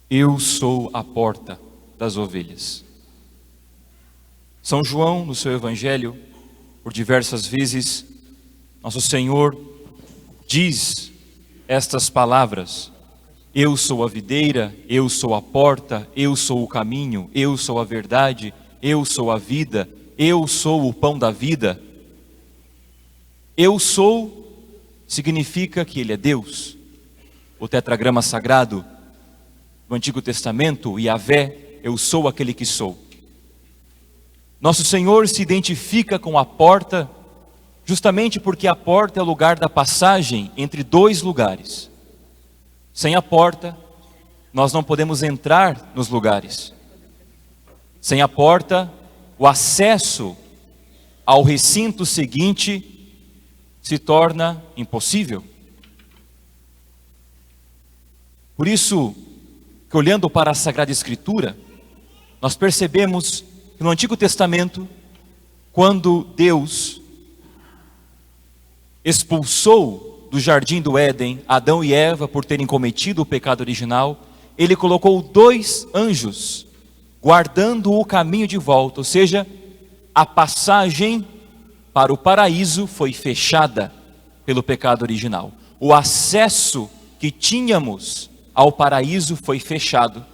Eu sou a porta das ovelhas. São João, no seu evangelho, por diversas vezes, nosso Senhor diz estas palavras: eu sou a videira, eu sou a porta, eu sou o caminho, eu sou a verdade, eu sou a vida, eu sou o pão da vida. Eu sou significa que Ele é Deus. O tetragrama sagrado do Antigo Testamento, Yahvé, eu sou aquele que sou. Nosso Senhor se identifica com a porta, justamente porque a porta é o lugar da passagem entre dois lugares. Sem a porta, nós não podemos entrar nos lugares. Sem a porta, o acesso ao recinto seguinte se torna impossível. Por isso, que olhando para a Sagrada Escritura, nós percebemos que no Antigo Testamento, quando Deus expulsou do jardim do Éden Adão e Eva por terem cometido o pecado original, Ele colocou 2 anjos guardando o caminho de volta, ou seja, a passagem para o paraíso foi fechada pelo pecado original. O acesso que tínhamos ao paraíso foi fechado.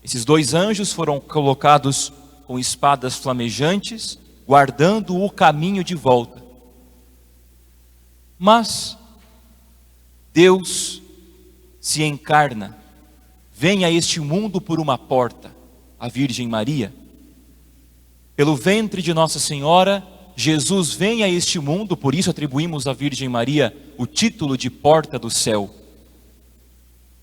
Esses 2 anjos foram colocados com espadas flamejantes, guardando o caminho de volta. Mas Deus se encarna, vem a este mundo por uma porta, a Virgem Maria. Pelo ventre de Nossa Senhora, Jesus vem a este mundo, por isso atribuímos à Virgem Maria o título de porta do céu.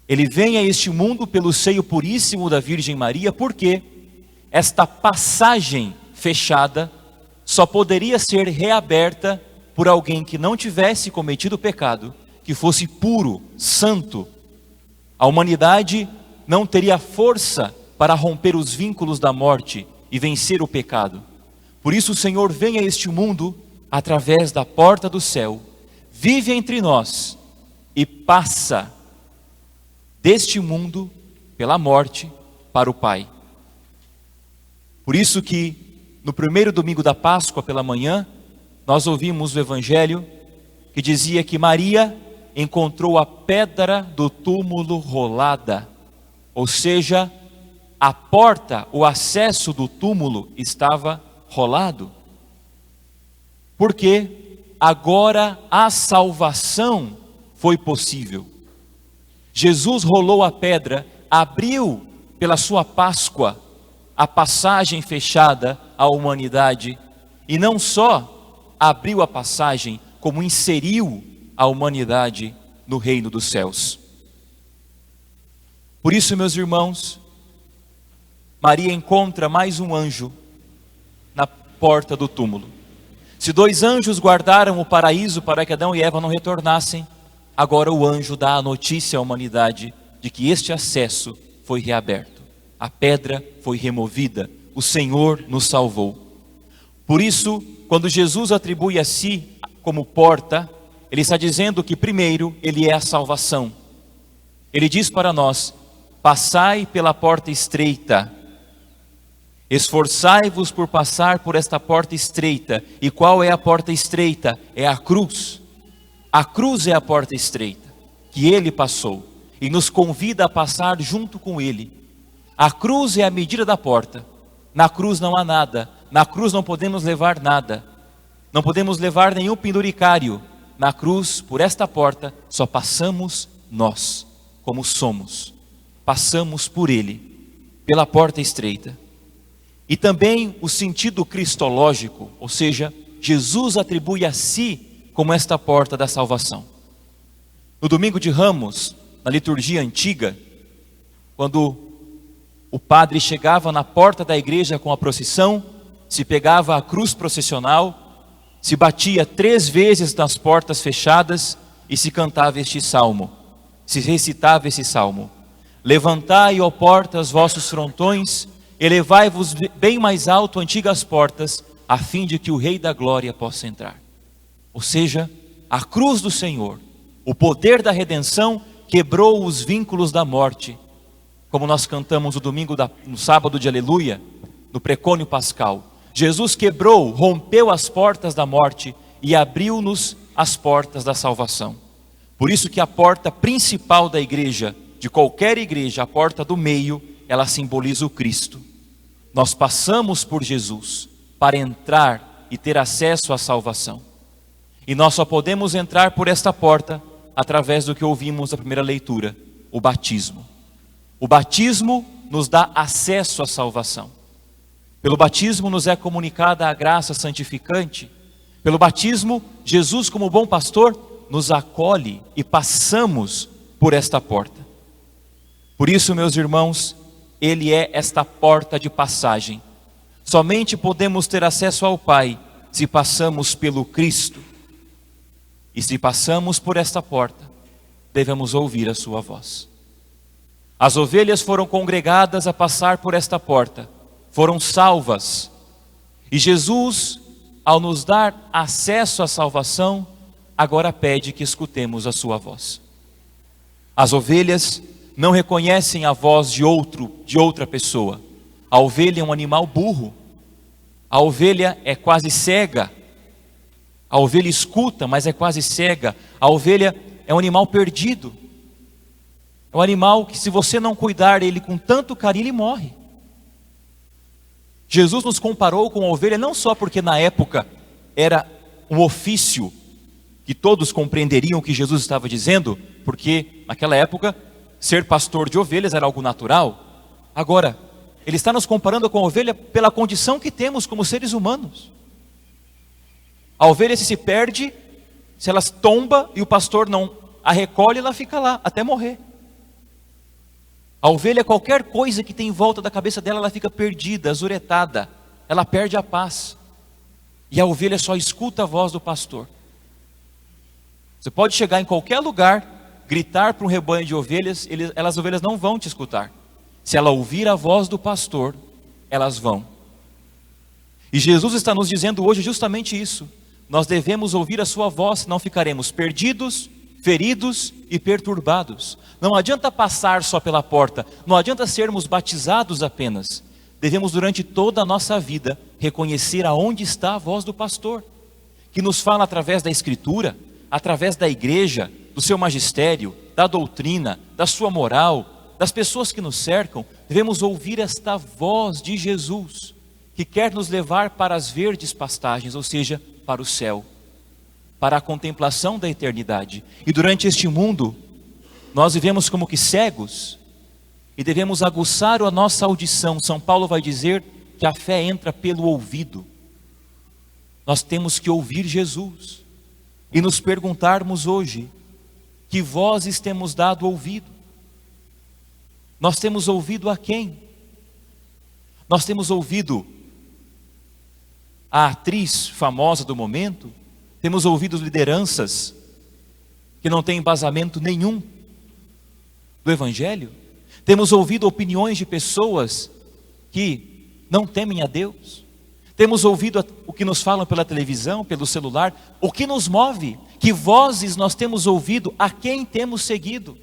Ele vem a este mundo pelo seio puríssimo da Virgem Maria, porque esta passagem fechada só poderia ser reaberta por alguém que não tivesse cometido pecado, que fosse puro, santo. A humanidade não teria força para romper os vínculos da morte e vencer o pecado. Por isso o Senhor vem a este mundo através da porta do céu, vive entre nós e passa deste mundo, pela morte, para o Pai. Por isso que, no primeiro domingo da Páscoa, pela manhã, nós ouvimos o Evangelho, que dizia que Maria encontrou a pedra do túmulo rolada, ou seja, a porta, o acesso do túmulo estava rolado. Porque agora a salvação foi possível. Jesus rolou a pedra, abriu pela sua Páscoa a passagem fechada à humanidade, e não só abriu a passagem, como inseriu a humanidade no reino dos céus. Por isso, meus irmãos, Maria encontra mais um anjo na porta do túmulo. Se 2 anjos guardaram o paraíso para que Adão e Eva não retornassem, agora o anjo dá a notícia à humanidade de que este acesso foi reaberto. A pedra foi removida, o Senhor nos salvou. Por isso, quando Jesus atribui a si como porta, Ele está dizendo que primeiro Ele é a salvação. Ele diz para nós: passai pela porta estreita, esforçai-vos por passar por esta porta estreita. E qual é a porta estreita? É a cruz. A cruz é a porta estreita que Ele passou e nos convida a passar junto com Ele. A cruz é a medida da porta. Na cruz não há nada, na cruz não podemos levar nada, não podemos levar nenhum penduricário. Na cruz, por esta porta, só passamos nós, como somos. Passamos por Ele, pela porta estreita. E também o sentido cristológico, ou seja, Jesus atribui a si como esta porta da salvação. No domingo de Ramos, na liturgia antiga, quando o padre chegava na porta da igreja com a procissão, se pegava a cruz processional, se batia 3 vezes nas portas fechadas e se cantava este salmo, se recitava esse salmo: levantai, ó portas, vossos frontões, elevai-vos bem mais alto, antigas portas, a fim de que o Rei da Glória possa entrar. Ou seja, a cruz do Senhor, o poder da redenção, quebrou os vínculos da morte como nós cantamos no sábado de Aleluia, no precônio pascal. Jesus quebrou, rompeu as portas da morte e abriu-nos as portas da salvação. Por isso que a porta principal da igreja, de qualquer igreja, a porta do meio, ela simboliza o Cristo. Nós passamos por Jesus para entrar e ter acesso à salvação. E nós só podemos entrar por esta porta através do que ouvimos na primeira leitura, o batismo. O batismo nos dá acesso à salvação. Pelo batismo nos é comunicada a graça santificante. Pelo batismo, Jesus, como bom pastor, nos acolhe e passamos por esta porta. Por isso, meus irmãos, Ele é esta porta de passagem. Somente podemos ter acesso ao Pai se passamos pelo Cristo. E se passamos por esta porta, devemos ouvir a sua voz. As ovelhas foram congregadas a passar por esta porta, foram salvas. E Jesus, ao nos dar acesso à salvação, agora pede que escutemos a sua voz. As ovelhas não reconhecem a voz de outra pessoa. A ovelha é um animal burro. A ovelha é quase cega. A ovelha escuta, mas é quase cega. A ovelha é um animal perdido. É um animal que, se você não cuidar dele com tanto carinho, ele morre. Jesus nos comparou com a ovelha não só porque na época era um ofício que todos compreenderiam o que Jesus estava dizendo, porque naquela época ser pastor de ovelhas era algo natural. Agora, Ele está nos comparando com a ovelha pela condição que temos como seres humanos. A ovelha se perde, se ela tomba e o pastor não a recolhe, ela fica lá até morrer. A ovelha, qualquer coisa que tem em volta da cabeça dela, ela fica perdida, azuretada, ela perde a paz. E a ovelha só escuta a voz do pastor. Você pode chegar em qualquer lugar, gritar para um rebanho de ovelhas, as ovelhas não vão te escutar. Se ela ouvir a voz do pastor, elas vão. E Jesus está nos dizendo hoje justamente isso. Nós devemos ouvir a sua voz, senão ficaremos perdidos, feridos e perturbados. Não adianta passar só pela porta, não adianta sermos batizados apenas. Devemos durante toda a nossa vida reconhecer aonde está a voz do pastor, que nos fala através da Escritura, através da igreja, do seu magistério, da doutrina, da sua moral, das pessoas que nos cercam. Devemos ouvir esta voz de Jesus, que quer nos levar para as verdes pastagens, ou seja, para o céu, para a contemplação da eternidade. E durante este mundo, nós vivemos como que cegos, e devemos aguçar a nossa audição. São Paulo vai dizer que a fé entra pelo ouvido. Nós temos que ouvir Jesus, e nos perguntarmos hoje, que vozes temos dado ouvido? Nós temos ouvido a quem? Nós temos ouvido a atriz famosa do momento? Temos ouvido lideranças que não têm embasamento nenhum do Evangelho? Temos ouvido opiniões de pessoas que não temem a Deus? Temos ouvido o que nos falam pela televisão, pelo celular? O que nos move? Que vozes nós temos ouvido? A quem temos seguido?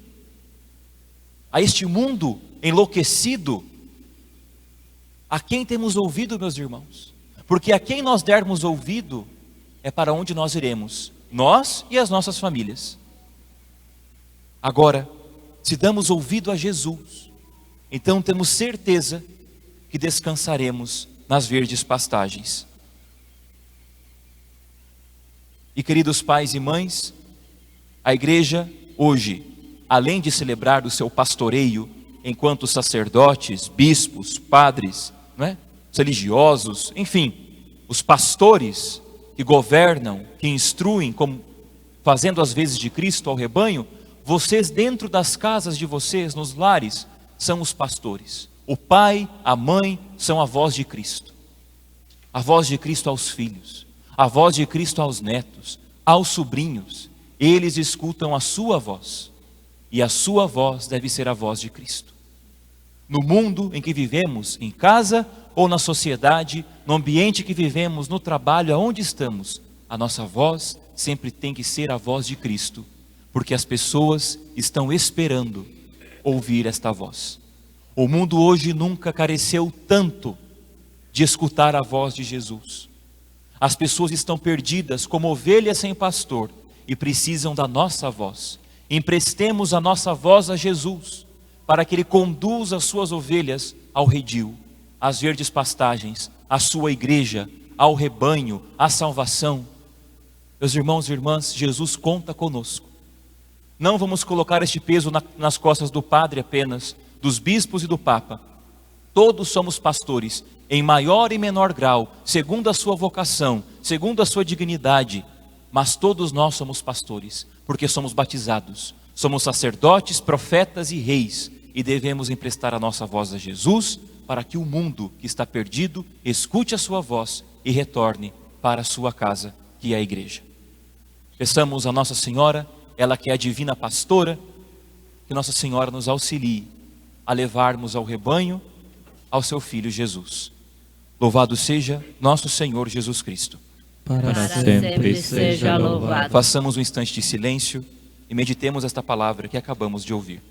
A este mundo enlouquecido? A quem temos ouvido, meus irmãos? Porque a quem nós dermos ouvido é para onde nós iremos, nós e as nossas famílias. Agora, se damos ouvido a Jesus, então temos certeza que descansaremos nas verdes pastagens. E queridos pais e mães, a igreja hoje, além de celebrar o seu pastoreio enquanto sacerdotes, bispos, padres, não é? Os religiosos, enfim, os pastores que governam, que instruem, como fazendo as vezes de Cristo ao rebanho, vocês dentro das casas de vocês, nos lares, são os pastores. O pai, a mãe são a voz de Cristo. A voz de Cristo aos filhos, a voz de Cristo aos netos, aos sobrinhos. Eles escutam a sua voz, e a sua voz deve ser a voz de Cristo. No mundo em que vivemos, em casa ou na sociedade, no ambiente que vivemos, no trabalho, aonde estamos, a nossa voz sempre tem que ser a voz de Cristo, porque as pessoas estão esperando ouvir esta voz. O mundo hoje nunca careceu tanto de escutar a voz de Jesus. As pessoas estão perdidas como ovelhas sem pastor e precisam da nossa voz. Emprestemos a nossa voz a Jesus, para que Ele conduza as suas ovelhas ao redil, às verdes pastagens, à sua igreja, ao rebanho, à salvação. Meus irmãos e irmãs, Jesus conta conosco. Não vamos colocar este peso nas costas do padre apenas, dos bispos e do papa. Todos somos pastores, em maior e menor grau, segundo a sua vocação, segundo a sua dignidade. Mas todos nós somos pastores, porque somos batizados. Somos sacerdotes, profetas e reis, e devemos emprestar a nossa voz a Jesus, para que o mundo que está perdido escute a sua voz e retorne para a sua casa, que é a igreja. Peçamos a Nossa Senhora, ela que é a divina pastora, que Nossa Senhora nos auxilie a levarmos ao rebanho ao seu Filho Jesus. Louvado seja nosso Senhor Jesus Cristo. Para sempre seja louvado. Façamos um instante de silêncio e meditemos esta palavra que acabamos de ouvir.